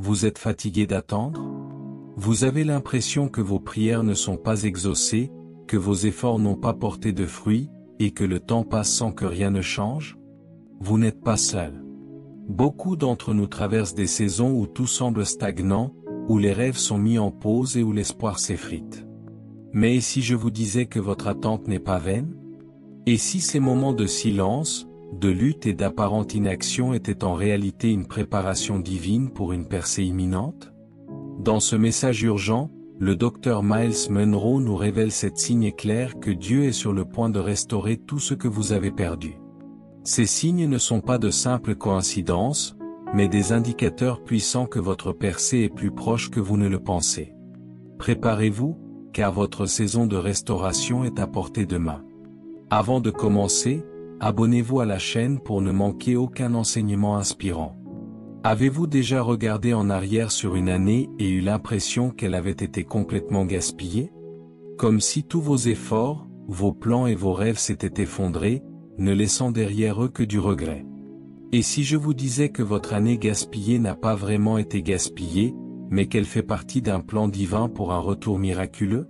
Vous êtes fatigué d'attendre? Vous avez l'impression que vos prières ne sont pas exaucées, que vos efforts n'ont pas porté de fruits, et que le temps passe sans que rien ne change? Vous n'êtes pas seul. Beaucoup d'entre nous traversent des saisons où tout semble stagnant, où les rêves sont mis en pause et où l'espoir s'effrite. Mais et si je vous disais que votre attente n'est pas vaine? Et si ces moments de silence, de lutte et d'apparente inaction étaient en réalité une préparation divine pour une percée imminente? Dans ce message urgent, le docteur Myles Munroe nous révèle cet signe clair que Dieu est sur le point de restaurer tout ce que vous avez perdu. Ces signes ne sont pas de simples coïncidences, mais des indicateurs puissants que votre percée est plus proche que vous ne le pensez. Préparez-vous, car votre saison de restauration est à portée de main. Avant de commencer, abonnez-vous à la chaîne pour ne manquer aucun enseignement inspirant. Avez-vous déjà regardé en arrière sur une année et eu l'impression qu'elle avait été complètement gaspillée? Comme si tous vos efforts, vos plans et vos rêves s'étaient effondrés, ne laissant derrière eux que du regret. Et si je vous disais que votre année gaspillée n'a pas vraiment été gaspillée, mais qu'elle fait partie d'un plan divin pour un retour miraculeux?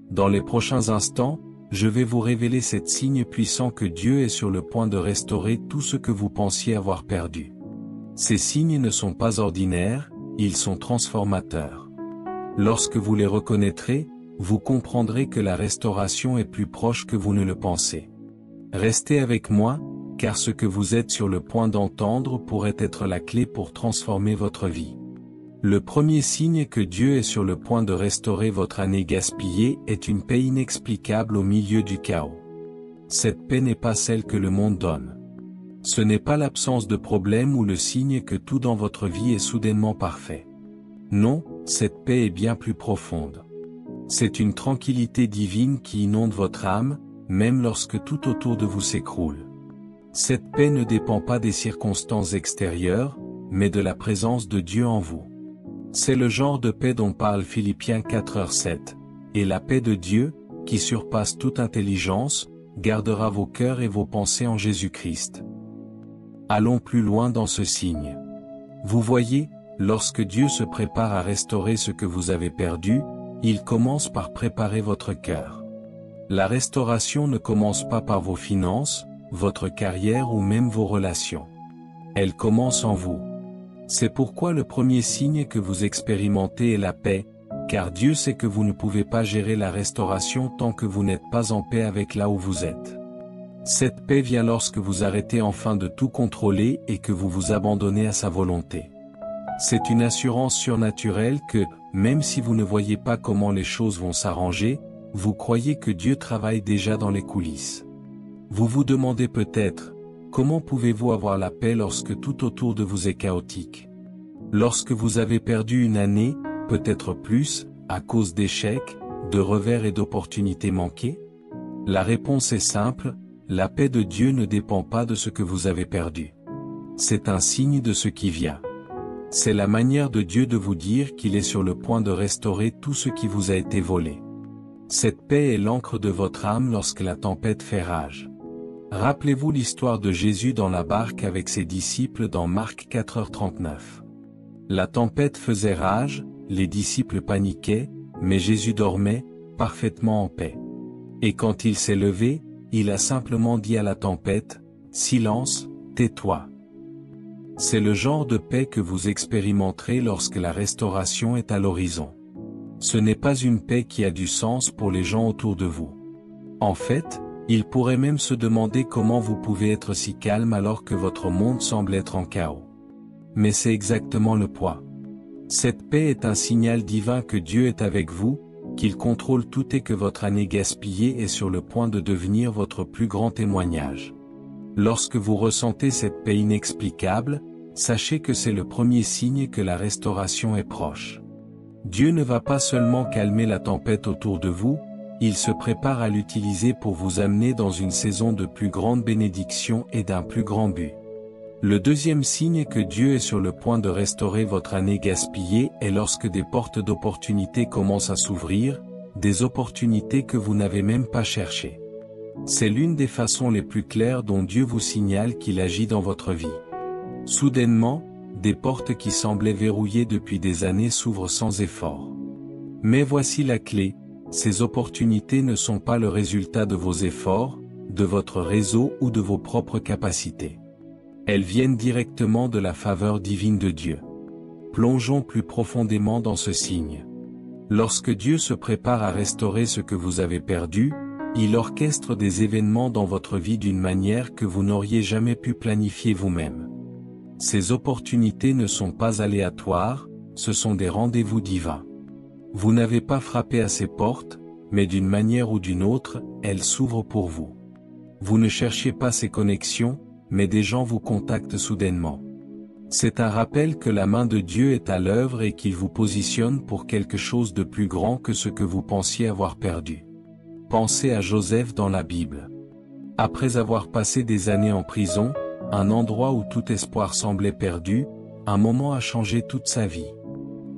Dans les prochains instants, je vais vous révéler cet signe puissant que Dieu est sur le point de restaurer tout ce que vous pensiez avoir perdu. Ces signes ne sont pas ordinaires, ils sont transformateurs. Lorsque vous les reconnaîtrez, vous comprendrez que la restauration est plus proche que vous ne le pensez. Restez avec moi, car ce que vous êtes sur le point d'entendre pourrait être la clé pour transformer votre vie. Le premier signe que Dieu est sur le point de restaurer votre année gaspillée est une paix inexplicable au milieu du chaos. Cette paix n'est pas celle que le monde donne. Ce n'est pas l'absence de problème ou le signe que tout dans votre vie est soudainement parfait. Non, cette paix est bien plus profonde. C'est une tranquillité divine qui inonde votre âme, même lorsque tout autour de vous s'écroule. Cette paix ne dépend pas des circonstances extérieures, mais de la présence de Dieu en vous. C'est le genre de paix dont parle Philippiens 4:7, et la paix de Dieu, qui surpasse toute intelligence, gardera vos cœurs et vos pensées en Jésus-Christ. Allons plus loin dans ce signe. Vous voyez, lorsque Dieu se prépare à restaurer ce que vous avez perdu, il commence par préparer votre cœur. La restauration ne commence pas par vos finances, votre carrière ou même vos relations. Elle commence en vous. C'est pourquoi le premier signe que vous expérimentez est la paix, car Dieu sait que vous ne pouvez pas gérer la restauration tant que vous n'êtes pas en paix avec là où vous êtes. Cette paix vient lorsque vous arrêtez enfin de tout contrôler et que vous vous abandonnez à sa volonté. C'est une assurance surnaturelle que, même si vous ne voyez pas comment les choses vont s'arranger, vous croyez que Dieu travaille déjà dans les coulisses. Vous vous demandez peut-être, comment pouvez-vous avoir la paix lorsque tout autour de vous est chaotique? Lorsque vous avez perdu une année, peut-être plus, à cause d'échecs, de revers et d'opportunités manquées? La réponse est simple, la paix de Dieu ne dépend pas de ce que vous avez perdu. C'est un signe de ce qui vient. C'est la manière de Dieu de vous dire qu'il est sur le point de restaurer tout ce qui vous a été volé. Cette paix est l'encre de votre âme lorsque la tempête fait rage. Rappelez-vous l'histoire de Jésus dans la barque avec ses disciples dans Marc 4:39. La tempête faisait rage, les disciples paniquaient, mais Jésus dormait, parfaitement en paix. Et quand il s'est levé, il a simplement dit à la tempête, « Silence, tais-toi ». C'est le genre de paix que vous expérimenterez lorsque la restauration est à l'horizon. Ce n'est pas une paix qui a du sens pour les gens autour de vous. En fait, ils pourraient même se demander comment vous pouvez être si calme alors que votre monde semble être en chaos. Mais c'est exactement le point. Cette paix est un signal divin que Dieu est avec vous, qu'il contrôle tout et que votre année gaspillée est sur le point de devenir votre plus grand témoignage. Lorsque vous ressentez cette paix inexplicable, sachez que c'est le premier signe que la restauration est proche. Dieu ne va pas seulement calmer la tempête autour de vous, il se prépare à l'utiliser pour vous amener dans une saison de plus grande bénédiction et d'un plus grand but. Le deuxième signe que Dieu est sur le point de restaurer votre année gaspillée est lorsque des portes d'opportunités commencent à s'ouvrir, des opportunités que vous n'avez même pas cherchées. C'est l'une des façons les plus claires dont Dieu vous signale qu'il agit dans votre vie. Soudainement, des portes qui semblaient verrouillées depuis des années s'ouvrent sans effort. Mais voici la clé, ces opportunités ne sont pas le résultat de vos efforts, de votre réseau ou de vos propres capacités. Elles viennent directement de la faveur divine de Dieu. Plongeons plus profondément dans ce signe. Lorsque Dieu se prépare à restaurer ce que vous avez perdu, il orchestre des événements dans votre vie d'une manière que vous n'auriez jamais pu planifier vous-même. Ces opportunités ne sont pas aléatoires, ce sont des rendez-vous divins. Vous n'avez pas frappé à ces portes, mais d'une manière ou d'une autre, elles s'ouvrent pour vous. Vous ne cherchiez pas ces connexions, mais des gens vous contactent soudainement. C'est un rappel que la main de Dieu est à l'œuvre et qu'il vous positionne pour quelque chose de plus grand que ce que vous pensiez avoir perdu. Pensez à Joseph dans la Bible. Après avoir passé des années en prison, un endroit où tout espoir semblait perdu, un moment a changé toute sa vie.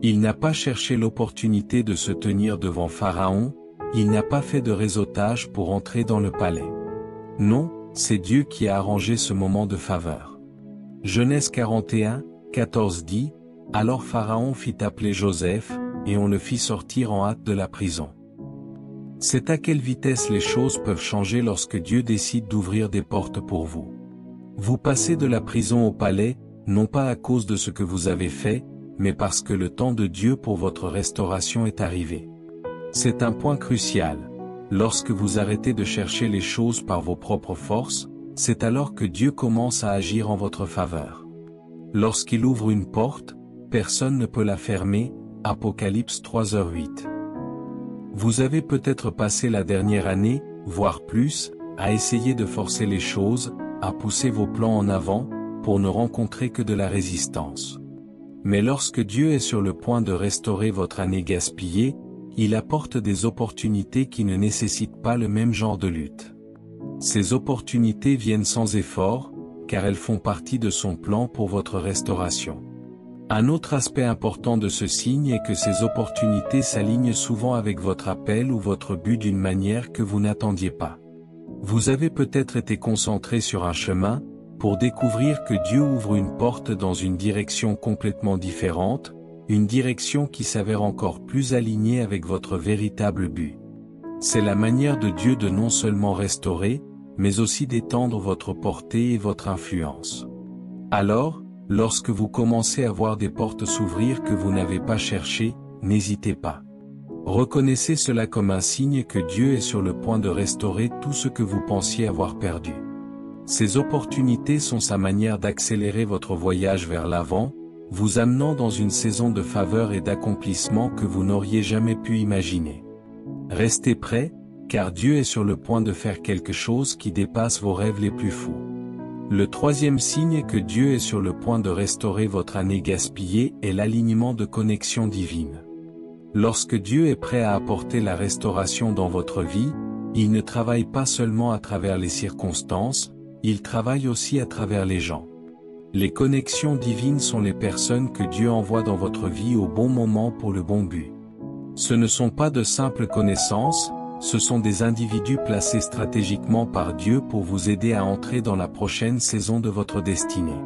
Il n'a pas cherché l'opportunité de se tenir devant Pharaon, il n'a pas fait de réseautage pour entrer dans le palais. Non, c'est Dieu qui a arrangé ce moment de faveur. Genèse 41, 14 dit, « Alors Pharaon fit appeler Joseph, et on le fit sortir en hâte de la prison. » C'est à quelle vitesse les choses peuvent changer lorsque Dieu décide d'ouvrir des portes pour vous. Vous passez de la prison au palais, non pas à cause de ce que vous avez fait, mais parce que le temps de Dieu pour votre restauration est arrivé. C'est un point crucial. Lorsque vous arrêtez de chercher les choses par vos propres forces, c'est alors que Dieu commence à agir en votre faveur. Lorsqu'il ouvre une porte, personne ne peut la fermer, Apocalypse 3h8. Vous avez peut-être passé la dernière année, voire plus, à essayer de forcer les choses, à pousser vos plans en avant, pour ne rencontrer que de la résistance. Mais lorsque Dieu est sur le point de restaurer votre année gaspillée, il apporte des opportunités qui ne nécessitent pas le même genre de lutte. Ces opportunités viennent sans effort, car elles font partie de son plan pour votre restauration. Un autre aspect important de ce signe est que ces opportunités s'alignent souvent avec votre appel ou votre but d'une manière que vous n'attendiez pas. Vous avez peut-être été concentré sur un chemin, pour découvrir que Dieu ouvre une porte dans une direction complètement différente, une direction qui s'avère encore plus alignée avec votre véritable but. C'est la manière de Dieu de non seulement restaurer, mais aussi d'étendre votre portée et votre influence. Alors, lorsque vous commencez à voir des portes s'ouvrir que vous n'avez pas cherchées, n'hésitez pas. Reconnaissez cela comme un signe que Dieu est sur le point de restaurer tout ce que vous pensiez avoir perdu. Ces opportunités sont sa manière d'accélérer votre voyage vers l'avant, vous amenant dans une saison de faveur et d'accomplissement que vous n'auriez jamais pu imaginer. Restez prêts, car Dieu est sur le point de faire quelque chose qui dépasse vos rêves les plus fous. Le troisième signe que Dieu est sur le point de restaurer votre année gaspillée est l'alignement de connexions divines. Lorsque Dieu est prêt à apporter la restauration dans votre vie, il ne travaille pas seulement à travers les circonstances, il travaille aussi à travers les gens. Les connexions divines sont les personnes que Dieu envoie dans votre vie au bon moment pour le bon but. Ce ne sont pas de simples connaissances, ce sont des individus placés stratégiquement par Dieu pour vous aider à entrer dans la prochaine saison de votre destinée.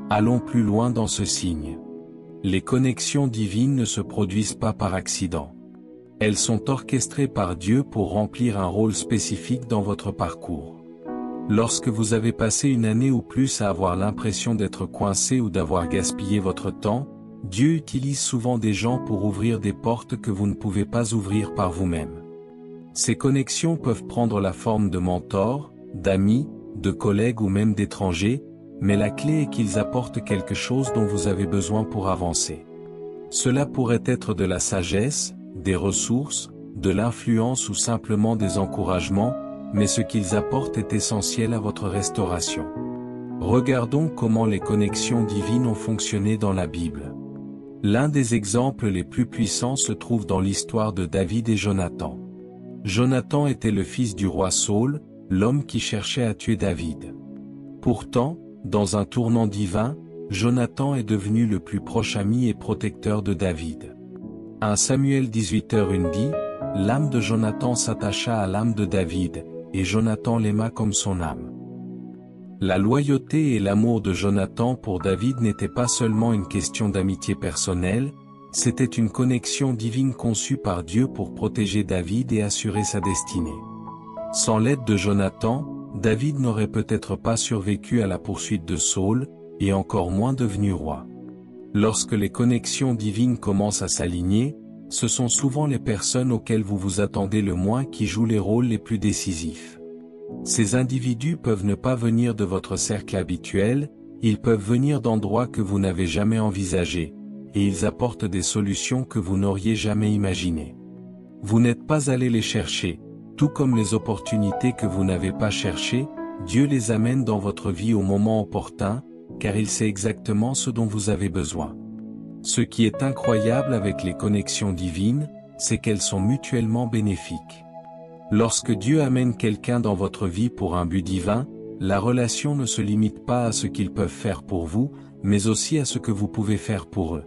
Allons plus loin dans ce signe. Les connexions divines ne se produisent pas par accident. Elles sont orchestrées par Dieu pour remplir un rôle spécifique dans votre parcours. Lorsque vous avez passé une année ou plus à avoir l'impression d'être coincé ou d'avoir gaspillé votre temps, Dieu utilise souvent des gens pour ouvrir des portes que vous ne pouvez pas ouvrir par vous-même. Ces connexions peuvent prendre la forme de mentors, d'amis, de collègues ou même d'étrangers, mais la clé est qu'ils apportent quelque chose dont vous avez besoin pour avancer. Cela pourrait être de la sagesse, des ressources, de l'influence ou simplement des encouragements, mais ce qu'ils apportent est essentiel à votre restauration. Regardons comment les connexions divines ont fonctionné dans la Bible. L'un des exemples les plus puissants se trouve dans l'histoire de David et Jonathan. Jonathan était le fils du roi Saül, l'homme qui cherchait à tuer David. Pourtant, dans un tournant divin, Jonathan est devenu le plus proche ami et protecteur de David. 1 Samuel 18h1 dit, « L'âme de Jonathan s'attacha à l'âme de David, et Jonathan l'aima comme son âme. » La loyauté et l'amour de Jonathan pour David n'étaient pas seulement une question d'amitié personnelle, c'était une connexion divine conçue par Dieu pour protéger David et assurer sa destinée. Sans l'aide de Jonathan, David n'aurait peut-être pas survécu à la poursuite de Saül, et encore moins devenu roi. Lorsque les connexions divines commencent à s'aligner, ce sont souvent les personnes auxquelles vous vous attendez le moins qui jouent les rôles les plus décisifs. Ces individus peuvent ne pas venir de votre cercle habituel, ils peuvent venir d'endroits que vous n'avez jamais envisagés, et ils apportent des solutions que vous n'auriez jamais imaginées. Vous n'êtes pas allé les chercher, tout comme les opportunités que vous n'avez pas cherchées, Dieu les amène dans votre vie au moment opportun, car il sait exactement ce dont vous avez besoin. Ce qui est incroyable avec les connexions divines, c'est qu'elles sont mutuellement bénéfiques. Lorsque Dieu amène quelqu'un dans votre vie pour un but divin, la relation ne se limite pas à ce qu'ils peuvent faire pour vous, mais aussi à ce que vous pouvez faire pour eux.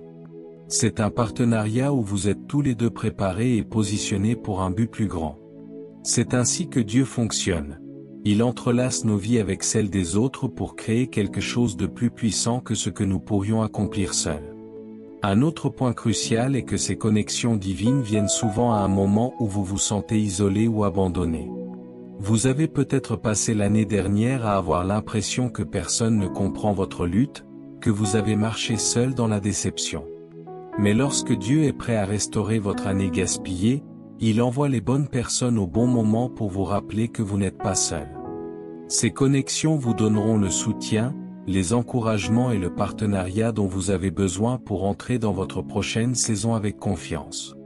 C'est un partenariat où vous êtes tous les deux préparés et positionnés pour un but plus grand. C'est ainsi que Dieu fonctionne. Il entrelace nos vies avec celles des autres pour créer quelque chose de plus puissant que ce que nous pourrions accomplir seuls. Un autre point crucial est que ces connexions divines viennent souvent à un moment où vous vous sentez isolé ou abandonné. Vous avez peut-être passé l'année dernière à avoir l'impression que personne ne comprend votre lutte, que vous avez marché seul dans la déception. Mais lorsque Dieu est prêt à restaurer votre année gaspillée, il envoie les bonnes personnes au bon moment pour vous rappeler que vous n'êtes pas seul. Ces connexions vous donneront le soutien, les encouragements et le partenariat dont vous avez besoin pour entrer dans votre prochaine saison avec confiance.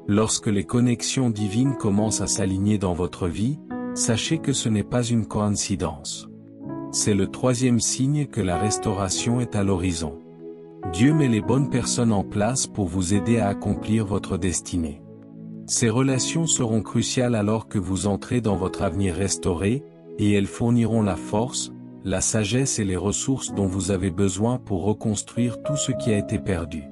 Lorsque les connexions divines commencent à s'aligner dans votre vie, sachez que ce n'est pas une coïncidence. C'est le troisième signe que la restauration est à l'horizon. Dieu met les bonnes personnes en place pour vous aider à accomplir votre destinée. Ces relations seront cruciales alors que vous entrez dans votre avenir restauré, et elles fourniront la force, la sagesse et les ressources dont vous avez besoin pour reconstruire tout ce qui a été perdu.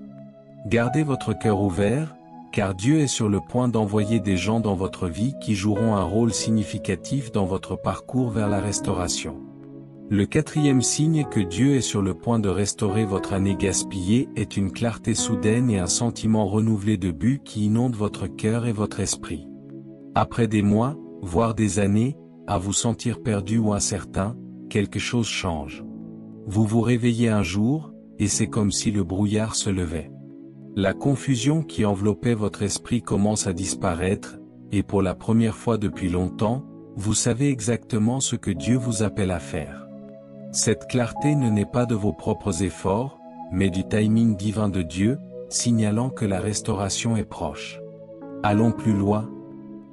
Gardez votre cœur ouvert, car Dieu est sur le point d'envoyer des gens dans votre vie qui joueront un rôle significatif dans votre parcours vers la restauration. Le quatrième signe que Dieu est sur le point de restaurer votre année gaspillée est une clarté soudaine et un sentiment renouvelé de but qui inonde votre cœur et votre esprit. Après des mois, voire des années, à vous sentir perdu ou incertain, quelque chose change. Vous vous réveillez un jour, et c'est comme si le brouillard se levait. La confusion qui enveloppait votre esprit commence à disparaître, et pour la première fois depuis longtemps, vous savez exactement ce que Dieu vous appelle à faire. Cette clarté ne naît pas de vos propres efforts, mais du timing divin de Dieu, signalant que la restauration est proche. Allons plus loin.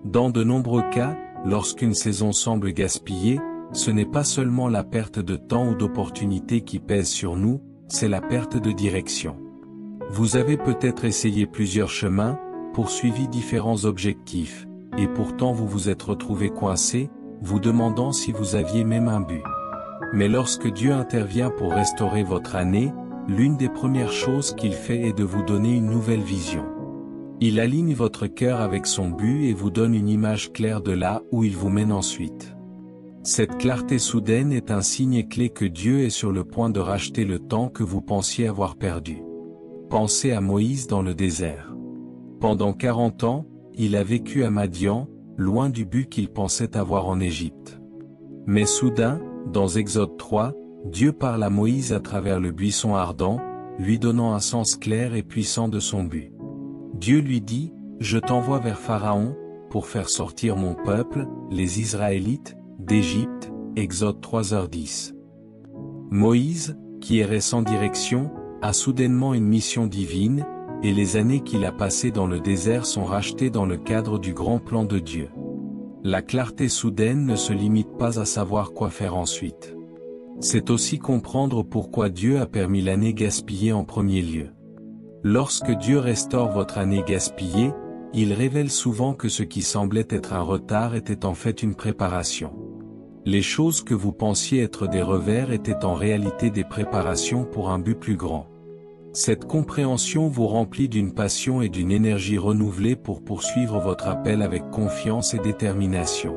Dans de nombreux cas, lorsqu'une saison semble gaspillée, ce n'est pas seulement la perte de temps ou d'opportunités qui pèse sur nous, c'est la perte de direction. Vous avez peut-être essayé plusieurs chemins, poursuivi différents objectifs, et pourtant vous vous êtes retrouvé coincé, vous demandant si vous aviez même un but. Mais lorsque Dieu intervient pour restaurer votre année, l'une des premières choses qu'il fait est de vous donner une nouvelle vision. Il aligne votre cœur avec son but et vous donne une image claire de là où il vous mène ensuite. Cette clarté soudaine est un signe clé que Dieu est sur le point de racheter le temps que vous pensiez avoir perdu. Pensez à Moïse dans le désert. Pendant 40 ans, il a vécu à Madian, loin du but qu'il pensait avoir en Égypte. Mais soudain, dans Exode 3, Dieu parle à Moïse à travers le buisson ardent, lui donnant un sens clair et puissant de son but. Dieu lui dit, « Je t'envoie vers Pharaon, pour faire sortir mon peuple, les Israélites, d'Égypte. » Exode 3h10. Moïse, qui errait sans direction, a soudainement une mission divine, et les années qu'il a passées dans le désert sont rachetées dans le cadre du grand plan de Dieu. La clarté soudaine ne se limite pas à savoir quoi faire ensuite. C'est aussi comprendre pourquoi Dieu a permis l'année gaspillée en premier lieu. Lorsque Dieu restaure votre année gaspillée, il révèle souvent que ce qui semblait être un retard était en fait une préparation. Les choses que vous pensiez être des revers étaient en réalité des préparations pour un but plus grand. Cette compréhension vous remplit d'une passion et d'une énergie renouvelée pour poursuivre votre appel avec confiance et détermination.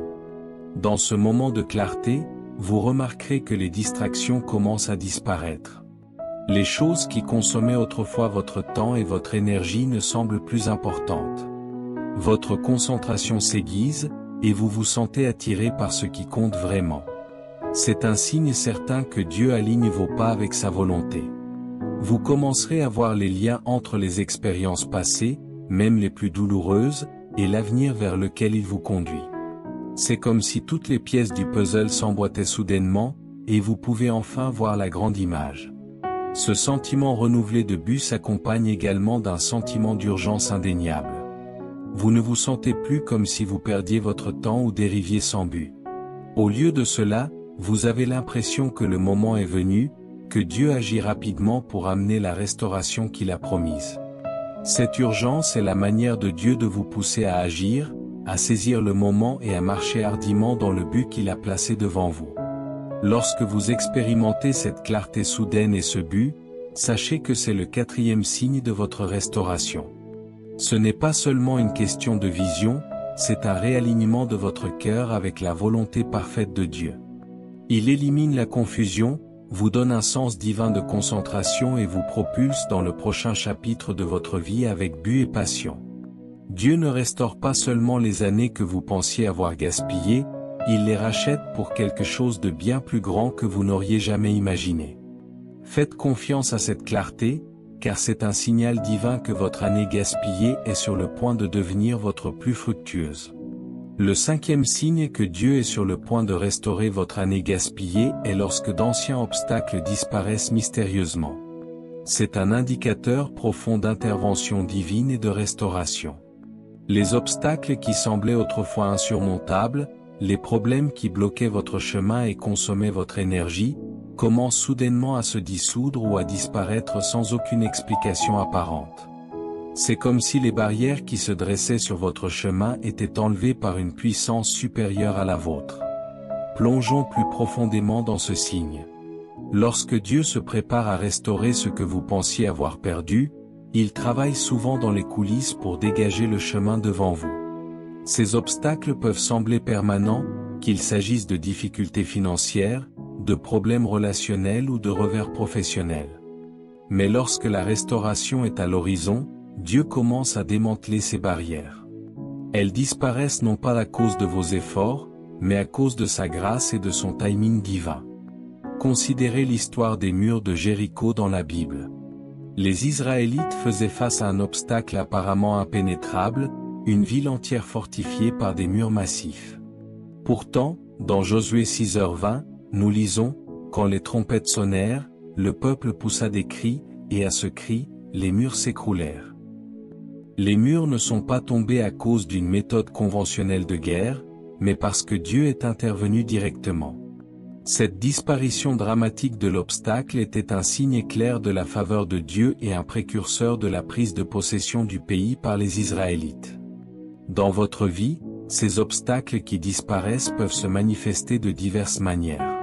Dans ce moment de clarté, vous remarquerez que les distractions commencent à disparaître. Les choses qui consommaient autrefois votre temps et votre énergie ne semblent plus importantes. Votre concentration s'aiguise, et vous vous sentez attiré par ce qui compte vraiment. C'est un signe certain que Dieu aligne vos pas avec sa volonté. Vous commencerez à voir les liens entre les expériences passées, même les plus douloureuses, et l'avenir vers lequel il vous conduit. C'est comme si toutes les pièces du puzzle s'emboîtaient soudainement, et vous pouvez enfin voir la grande image. Ce sentiment renouvelé de but s'accompagne également d'un sentiment d'urgence indéniable. Vous ne vous sentez plus comme si vous perdiez votre temps ou dériviez sans but. Au lieu de cela, vous avez l'impression que le moment est venu, que Dieu agit rapidement pour amener la restauration qu'il a promise. Cette urgence est la manière de Dieu de vous pousser à agir, à saisir le moment et à marcher hardiment dans le but qu'il a placé devant vous. Lorsque vous expérimentez cette clarté soudaine et ce but, sachez que c'est le 4e signe de votre restauration. Ce n'est pas seulement une question de vision, c'est un réalignement de votre cœur avec la volonté parfaite de Dieu. Il élimine la confusion, vous donne un sens divin de concentration et vous propulse dans le prochain chapitre de votre vie avec but et passion. Dieu ne restaure pas seulement les années que vous pensiez avoir gaspillées, il les rachète pour quelque chose de bien plus grand que vous n'auriez jamais imaginé. Faites confiance à cette clarté, car c'est un signal divin que votre année gaspillée est sur le point de devenir votre plus fructueuse. Le 5e signe que Dieu est sur le point de restaurer votre année gaspillée est lorsque d'anciens obstacles disparaissent mystérieusement. C'est un indicateur profond d'intervention divine et de restauration. Les obstacles qui semblaient autrefois insurmontables, les problèmes qui bloquaient votre chemin et consommaient votre énergie, commencent soudainement à se dissoudre ou à disparaître sans aucune explication apparente. C'est comme si les barrières qui se dressaient sur votre chemin étaient enlevées par une puissance supérieure à la vôtre. Plongeons plus profondément dans ce signe. Lorsque Dieu se prépare à restaurer ce que vous pensiez avoir perdu, il travaille souvent dans les coulisses pour dégager le chemin devant vous. Ces obstacles peuvent sembler permanents, qu'il s'agisse de difficultés financières, de problèmes relationnels ou de revers professionnels. Mais lorsque la restauration est à l'horizon, Dieu commence à démanteler ces barrières. Elles disparaissent non pas à cause de vos efforts, mais à cause de sa grâce et de son timing divin. Considérez l'histoire des murs de Jéricho dans la Bible. Les Israélites faisaient face à un obstacle apparemment impénétrable, une ville entière fortifiée par des murs massifs. Pourtant, dans Josué 6h20, nous lisons, « Quand les trompettes sonnèrent, le peuple poussa des cris, et à ce cri, les murs s'écroulèrent. » Les murs ne sont pas tombés à cause d'une méthode conventionnelle de guerre, mais parce que Dieu est intervenu directement. Cette disparition dramatique de l'obstacle était un signe clair de la faveur de Dieu et un précurseur de la prise de possession du pays par les Israélites. Dans votre vie, ces obstacles qui disparaissent peuvent se manifester de diverses manières.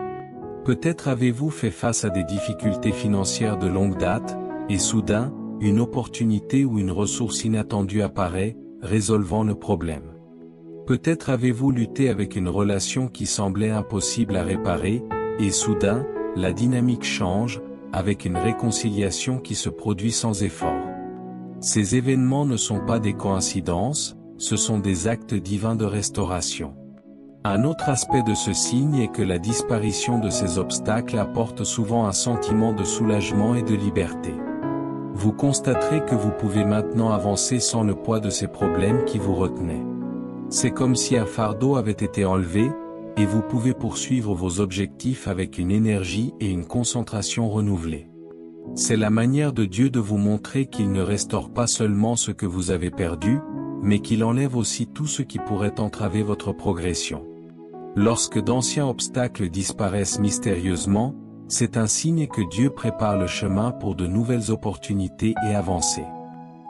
Peut-être avez-vous fait face à des difficultés financières de longue date, et soudain, une opportunité ou une ressource inattendue apparaît, résolvant le problème. Peut-être avez-vous lutté avec une relation qui semblait impossible à réparer, et soudain, la dynamique change, avec une réconciliation qui se produit sans effort. Ces événements ne sont pas des coïncidences, ce sont des actes divins de restauration. Un autre aspect de ce signe est que la disparition de ces obstacles apporte souvent un sentiment de soulagement et de liberté. Vous constaterez que vous pouvez maintenant avancer sans le poids de ces problèmes qui vous retenaient. C'est comme si un fardeau avait été enlevé, et vous pouvez poursuivre vos objectifs avec une énergie et une concentration renouvelées. C'est la manière de Dieu de vous montrer qu'il ne restaure pas seulement ce que vous avez perdu, mais qu'il enlève aussi tout ce qui pourrait entraver votre progression. Lorsque d'anciens obstacles disparaissent mystérieusement, c'est un signe que Dieu prépare le chemin pour de nouvelles opportunités et avancées.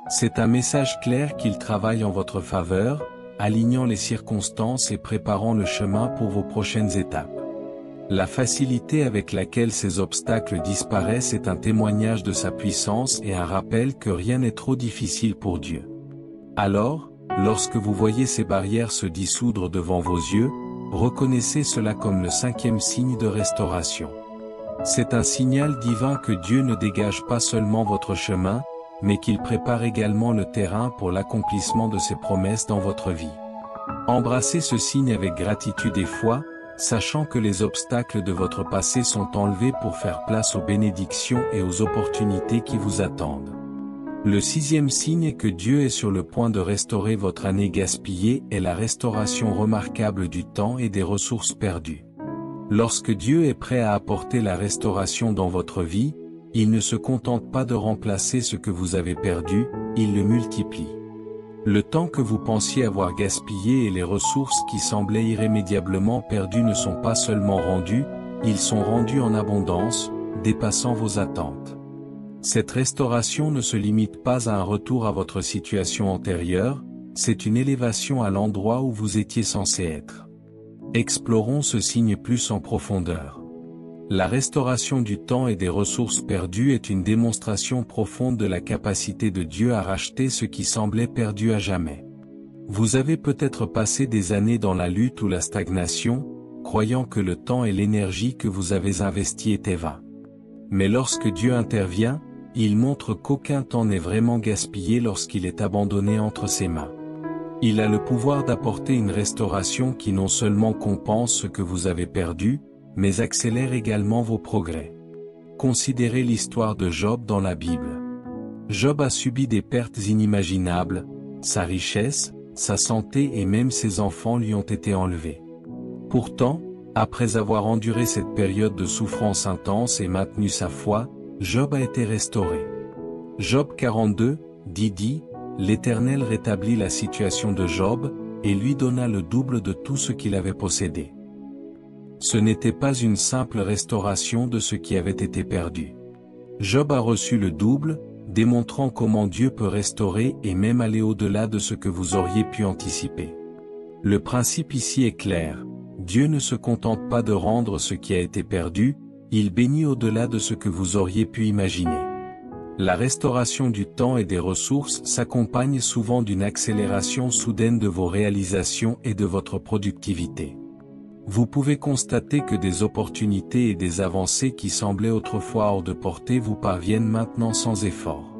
C'est un message clair qu'il travaille en votre faveur, alignant les circonstances et préparant le chemin pour vos prochaines étapes. La facilité avec laquelle ces obstacles disparaissent est un témoignage de sa puissance et un rappel que rien n'est trop difficile pour Dieu. Alors, lorsque vous voyez ces barrières se dissoudre devant vos yeux, reconnaissez cela comme le 5e signe de restauration. C'est un signal divin que Dieu ne dégage pas seulement votre chemin, mais qu'il prépare également le terrain pour l'accomplissement de ses promesses dans votre vie. Embrassez ce signe avec gratitude et foi, sachant que les obstacles de votre passé sont enlevés pour faire place aux bénédictions et aux opportunités qui vous attendent. Le 6e signe est que Dieu est sur le point de restaurer votre année gaspillée et la restauration remarquable du temps et des ressources perdues. Lorsque Dieu est prêt à apporter la restauration dans votre vie, il ne se contente pas de remplacer ce que vous avez perdu, il le multiplie. Le temps que vous pensiez avoir gaspillé et les ressources qui semblaient irrémédiablement perdues ne sont pas seulement rendus, ils sont rendus en abondance, dépassant vos attentes. Cette restauration ne se limite pas à un retour à votre situation antérieure, c'est une élévation à l'endroit où vous étiez censé être. Explorons ce signe plus en profondeur. La restauration du temps et des ressources perdues est une démonstration profonde de la capacité de Dieu à racheter ce qui semblait perdu à jamais. Vous avez peut-être passé des années dans la lutte ou la stagnation, croyant que le temps et l'énergie que vous avez investis étaient vains. Mais lorsque Dieu intervient, il montre qu'aucun temps n'est vraiment gaspillé lorsqu'il est abandonné entre ses mains. Il a le pouvoir d'apporter une restauration qui non seulement compense ce que vous avez perdu, mais accélère également vos progrès. Considérez l'histoire de Job dans la Bible. Job a subi des pertes inimaginables, sa richesse, sa santé et même ses enfants lui ont été enlevés. Pourtant, après avoir enduré cette période de souffrance intense et maintenu sa foi, Job a été restauré. Job 42, dit « L'Éternel rétablit la situation de Job, et lui donna le double de tout ce qu'il avait possédé. » Ce n'était pas une simple restauration de ce qui avait été perdu. Job a reçu le double, démontrant comment Dieu peut restaurer et même aller au-delà de ce que vous auriez pu anticiper. Le principe ici est clair, Dieu ne se contente pas de rendre ce qui a été perdu, il bénit au-delà de ce que vous auriez pu imaginer. La restauration du temps et des ressources s'accompagne souvent d'une accélération soudaine de vos réalisations et de votre productivité. Vous pouvez constater que des opportunités et des avancées qui semblaient autrefois hors de portée vous parviennent maintenant sans effort.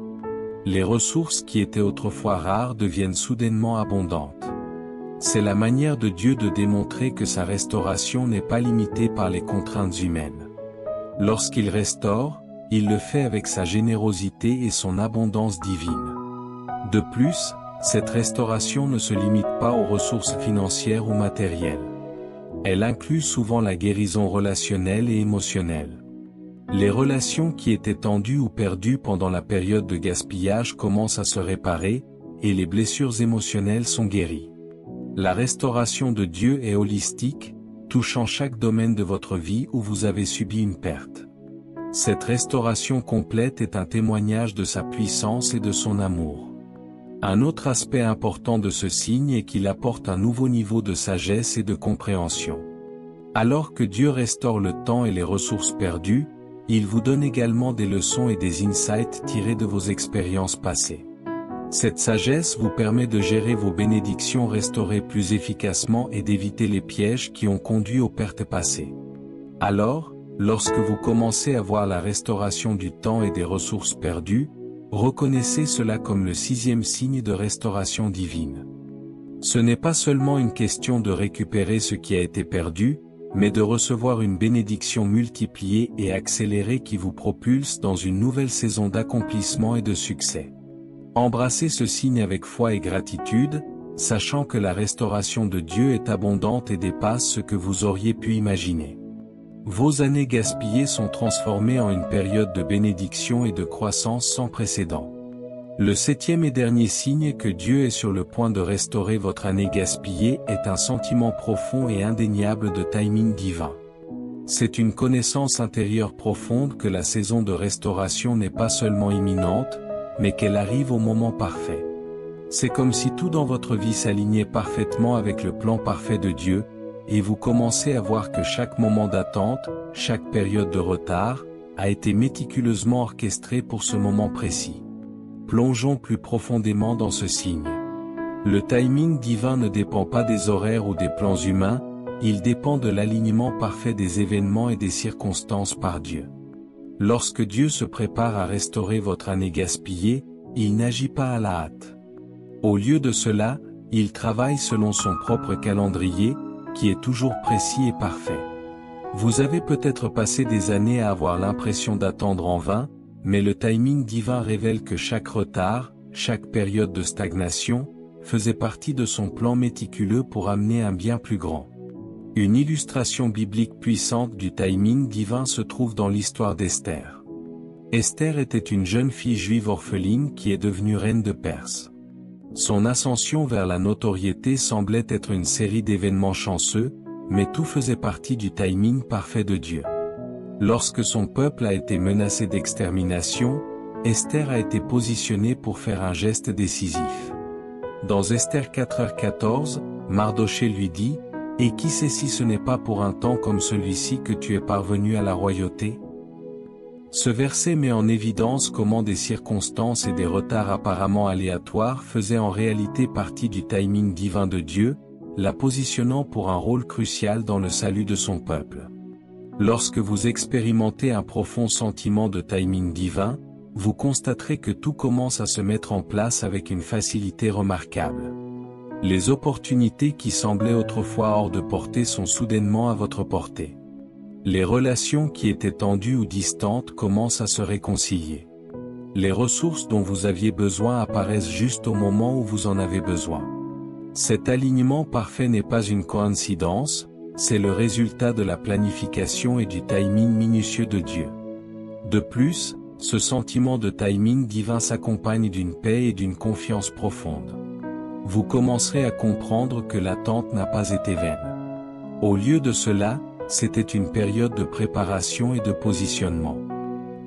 Les ressources qui étaient autrefois rares deviennent soudainement abondantes. C'est la manière de Dieu de démontrer que sa restauration n'est pas limitée par les contraintes humaines. Lorsqu'il restaure, il le fait avec sa générosité et son abondance divine. De plus, cette restauration ne se limite pas aux ressources financières ou matérielles. Elle inclut souvent la guérison relationnelle et émotionnelle. Les relations qui étaient tendues ou perdues pendant la période de gaspillage commencent à se réparer, et les blessures émotionnelles sont guéries. La restauration de Dieu est holistique, touchant chaque domaine de votre vie où vous avez subi une perte. Cette restauration complète est un témoignage de sa puissance et de son amour. Un autre aspect important de ce signe est qu'il apporte un nouveau niveau de sagesse et de compréhension. Alors que Dieu restaure le temps et les ressources perdues, il vous donne également des leçons et des insights tirés de vos expériences passées. Cette sagesse vous permet de gérer vos bénédictions restaurées plus efficacement et d'éviter les pièges qui ont conduit aux pertes passées. Alors, lorsque vous commencez à voir la restauration du temps et des ressources perdues, reconnaissez cela comme le 6e signe de restauration divine. Ce n'est pas seulement une question de récupérer ce qui a été perdu, mais de recevoir une bénédiction multipliée et accélérée qui vous propulse dans une nouvelle saison d'accomplissement et de succès. Embrassez ce signe avec foi et gratitude, sachant que la restauration de Dieu est abondante et dépasse ce que vous auriez pu imaginer. Vos années gaspillées sont transformées en une période de bénédiction et de croissance sans précédent. Le 7e et dernier signe que Dieu est sur le point de restaurer votre année gaspillée est un sentiment profond et indéniable de timing divin. C'est une connaissance intérieure profonde que la saison de restauration n'est pas seulement imminente, mais qu'elle arrive au moment parfait. C'est comme si tout dans votre vie s'alignait parfaitement avec le plan parfait de Dieu, et vous commencez à voir que chaque moment d'attente, chaque période de retard, a été méticuleusement orchestré pour ce moment précis. Plongeons plus profondément dans ce signe. Le timing divin ne dépend pas des horaires ou des plans humains, il dépend de l'alignement parfait des événements et des circonstances par Dieu. Lorsque Dieu se prépare à restaurer votre année gaspillée, il n'agit pas à la hâte. Au lieu de cela, il travaille selon son propre calendrier, qui est toujours précis et parfait. Vous avez peut-être passé des années à avoir l'impression d'attendre en vain, mais le timing divin révèle que chaque retard, chaque période de stagnation, faisait partie de son plan méticuleux pour amener un bien plus grand. Une illustration biblique puissante du timing divin se trouve dans l'histoire d'Esther. Esther était une jeune fille juive orpheline qui est devenue reine de Perse. Son ascension vers la notoriété semblait être une série d'événements chanceux, mais tout faisait partie du timing parfait de Dieu. Lorsque son peuple a été menacé d'extermination, Esther a été positionnée pour faire un geste décisif. Dans Esther 4h14, Mardochée lui dit « Et qui sait si ce n'est pas pour un temps comme celui-ci que tu es parvenu à la royauté ?» Ce verset met en évidence comment des circonstances et des retards apparemment aléatoires faisaient en réalité partie du timing divin de Dieu, la positionnant pour un rôle crucial dans le salut de son peuple. Lorsque vous expérimentez un profond sentiment de timing divin, vous constaterez que tout commence à se mettre en place avec une facilité remarquable. Les opportunités qui semblaient autrefois hors de portée sont soudainement à votre portée. Les relations qui étaient tendues ou distantes commencent à se réconcilier. Les ressources dont vous aviez besoin apparaissent juste au moment où vous en avez besoin. Cet alignement parfait n'est pas une coïncidence, c'est le résultat de la planification et du timing minutieux de Dieu. De plus, ce sentiment de timing divin s'accompagne d'une paix et d'une confiance profonde. Vous commencerez à comprendre que l'attente n'a pas été vaine. Au lieu de cela, c'était une période de préparation et de positionnement.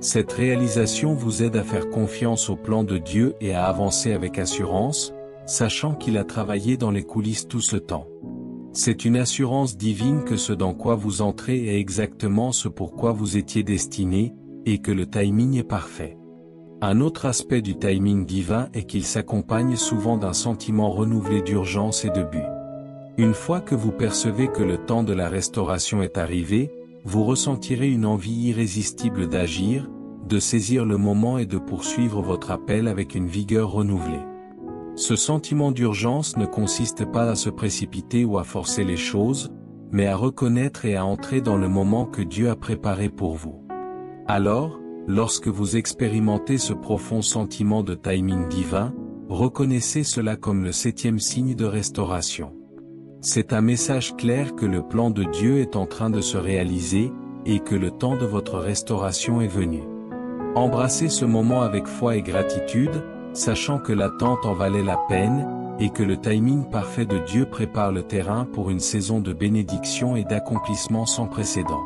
Cette réalisation vous aide à faire confiance au plan de Dieu et à avancer avec assurance, sachant qu'il a travaillé dans les coulisses tout ce temps. C'est une assurance divine que ce dans quoi vous entrez est exactement ce pour quoi vous étiez destiné, et que le timing est parfait. Un autre aspect du timing divin est qu'il s'accompagne souvent d'un sentiment renouvelé d'urgence et de but. Une fois que vous percevez que le temps de la restauration est arrivé, vous ressentirez une envie irrésistible d'agir, de saisir le moment et de poursuivre votre appel avec une vigueur renouvelée. Ce sentiment d'urgence ne consiste pas à se précipiter ou à forcer les choses, mais à reconnaître et à entrer dans le moment que Dieu a préparé pour vous. Alors, lorsque vous expérimentez ce profond sentiment de timing divin, reconnaissez cela comme le 7e signe de restauration. C'est un message clair que le plan de Dieu est en train de se réaliser, et que le temps de votre restauration est venu. Embrassez ce moment avec foi et gratitude, sachant que l'attente en valait la peine, et que le timing parfait de Dieu prépare le terrain pour une saison de bénédiction et d'accomplissement sans précédent.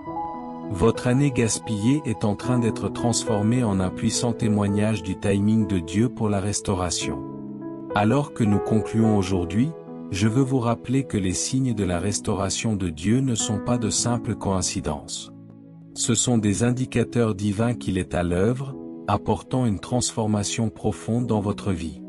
Votre année gaspillée est en train d'être transformée en un puissant témoignage du timing de Dieu pour la restauration. Alors que nous concluons aujourd'hui, je veux vous rappeler que les signes de la restauration de Dieu ne sont pas de simples coïncidences. Ce sont des indicateurs divins qu'il est à l'œuvre, apportant une transformation profonde dans votre vie.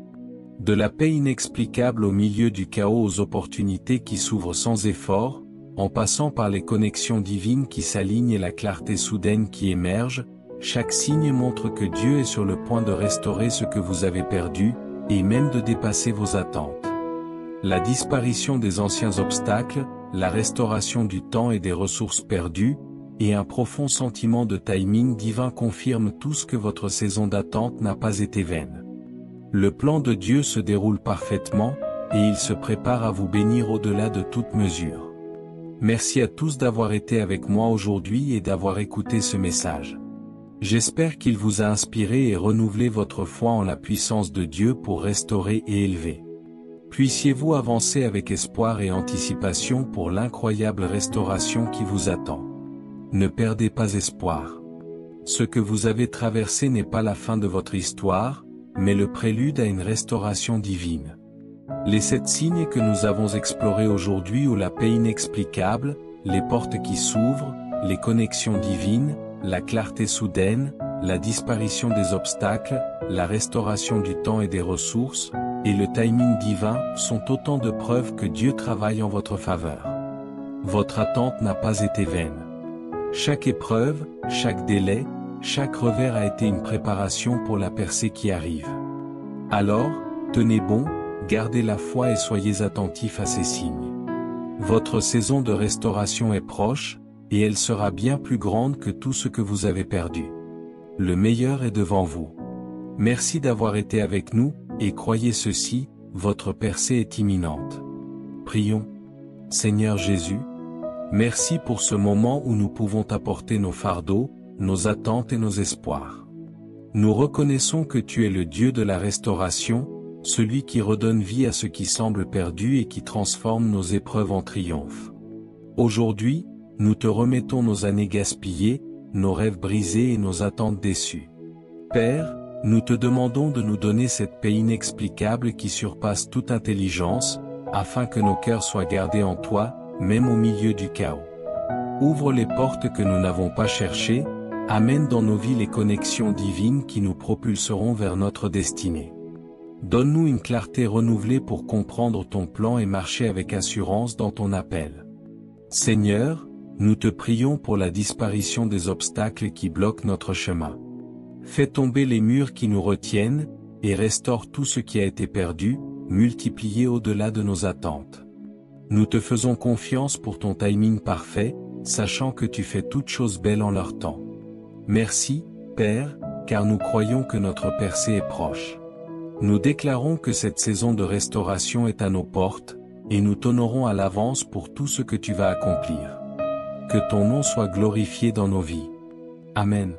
De la paix inexplicable au milieu du chaos aux opportunités qui s'ouvrent sans effort, en passant par les connexions divines qui s'alignent et la clarté soudaine qui émerge, chaque signe montre que Dieu est sur le point de restaurer ce que vous avez perdu, et même de dépasser vos attentes. La disparition des anciens obstacles, la restauration du temps et des ressources perdues, et un profond sentiment de timing divin confirment tout ce que votre saison d'attente n'a pas été vaine. Le plan de Dieu se déroule parfaitement, et il se prépare à vous bénir au-delà de toute mesure. Merci à tous d'avoir été avec moi aujourd'hui et d'avoir écouté ce message. J'espère qu'il vous a inspiré et renouvelé votre foi en la puissance de Dieu pour restaurer et élever. Puissiez-vous avancer avec espoir et anticipation pour l'incroyable restauration qui vous attend. Ne perdez pas espoir. Ce que vous avez traversé n'est pas la fin de votre histoire, mais le prélude à une restauration divine. Les 7 signes que nous avons explorés aujourd'hui, ou la paix inexplicable, les portes qui s'ouvrent, les connexions divines, la clarté soudaine, la disparition des obstacles, la restauration du temps et des ressources, et le timing divin, sont autant de preuves que Dieu travaille en votre faveur. votre attente n'a pas été vaine. Chaque épreuve, chaque délai, chaque revers a été une préparation pour la percée qui arrive. Alors, tenez bon, gardez la foi et soyez attentifs à ces signes. Votre saison de restauration est proche, et elle sera bien plus grande que tout ce que vous avez perdu. Le meilleur est devant vous. Merci d'avoir été avec nous, et croyez ceci, votre percée est imminente. Prions. Seigneur Jésus, merci pour ce moment où nous pouvons t'apporter nos fardeaux, nos attentes et nos espoirs. Nous reconnaissons que tu es le Dieu de la restauration, celui qui redonne vie à ce qui semble perdu et qui transforme nos épreuves en triomphe. Aujourd'hui, nous te remettons nos années gaspillées, nos rêves brisés et nos attentes déçues. Père, nous te demandons de nous donner cette paix inexplicable qui surpasse toute intelligence, afin que nos cœurs soient gardés en toi, même au milieu du chaos. Ouvre les portes que nous n'avons pas cherchées, amène dans nos vies les connexions divines qui nous propulseront vers notre destinée. Donne-nous une clarté renouvelée pour comprendre ton plan et marcher avec assurance dans ton appel. Seigneur, nous te prions pour la disparition des obstacles qui bloquent notre chemin. Fais tomber les murs qui nous retiennent, et restaure tout ce qui a été perdu, multiplié au-delà de nos attentes. Nous te faisons confiance pour ton timing parfait, sachant que tu fais toutes choses belles en leur temps. Merci, Père, car nous croyons que notre percée est proche. Nous déclarons que cette saison de restauration est à nos portes, et nous t'honorons à l'avance pour tout ce que tu vas accomplir. Que ton nom soit glorifié dans nos vies. Amen.